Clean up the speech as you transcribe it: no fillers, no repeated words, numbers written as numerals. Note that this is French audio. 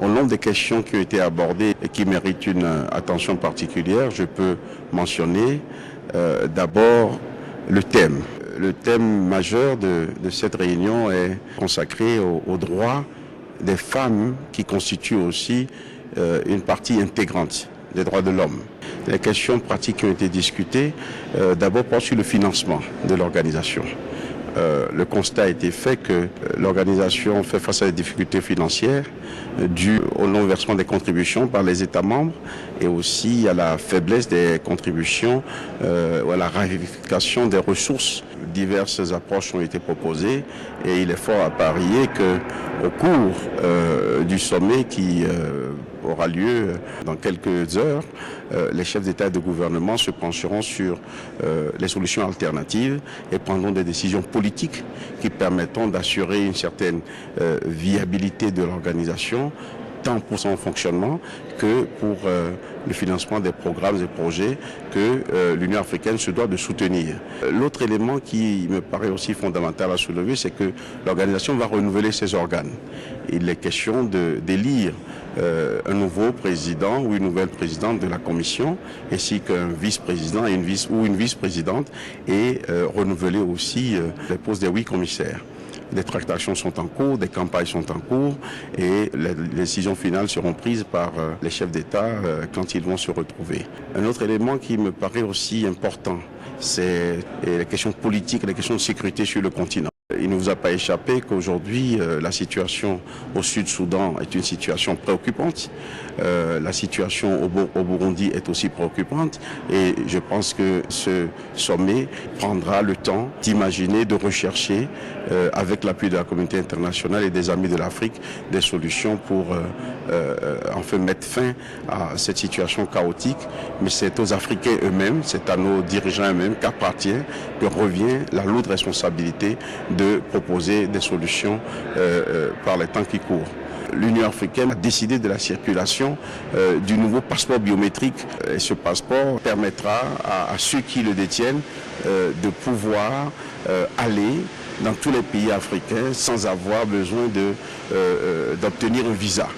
Au nombre des questions qui ont été abordées et qui méritent une attention particulière, je peux mentionner d'abord le thème. Le thème majeur de cette réunion est consacré aux droits des femmes qui constituent aussi une partie intégrante des droits de l'homme. Les questions pratiques qui ont été discutées d'abord portent sur le financement de l'organisation. Le constat a été fait que l'organisation fait face à des difficultés financières dues au non-versement des contributions par les États membres et aussi à la faiblesse des contributions ou à la rarification des ressources. Diverses approches ont été proposées et il est fort à parier qu'au cours du sommet qui aura lieu dans quelques heures, les chefs d'État et de gouvernement se pencheront sur les solutions alternatives et prendront des décisions politiques qui permettront d'assurer une certaine viabilité de l'organisation, tant pour son fonctionnement que pour le financement des programmes et projets que l'Union africaine se doit de soutenir. L'autre élément qui me paraît aussi fondamental à soulever, c'est que l'organisation va renouveler ses organes. Il est question d'élire un nouveau président ou une nouvelle présidente de la commission, ainsi qu'un vice-président et une vice-présidente, et renouveler aussi les postes des 8 commissaires. Les tractations sont en cours, des campagnes sont en cours et les décisions finales seront prises par les chefs d'État quand ils vont se retrouver. Un autre élément qui me paraît aussi important, c'est les questions politiques, les questions de sécurité sur le continent. Il ne vous a pas échappé qu'aujourd'hui, la situation au Sud-Soudan est une situation préoccupante. La situation au Burundi est aussi préoccupante. Et je pense que ce sommet prendra le temps d'imaginer, de rechercher, avec l'appui de la communauté internationale et des amis de l'Afrique, des solutions pour enfin mettre fin à cette situation chaotique. Mais c'est aux Africains eux-mêmes, c'est à nos dirigeants eux-mêmes qu'appartient, que revient la lourde responsabilité de proposer des solutions par les temps qui courent. L'Union africaine a décidé de la circulation du nouveau passeport biométrique. Et ce passeport permettra à ceux qui le détiennent de pouvoir aller dans tous les pays africains sans avoir besoin d'obtenir un visa.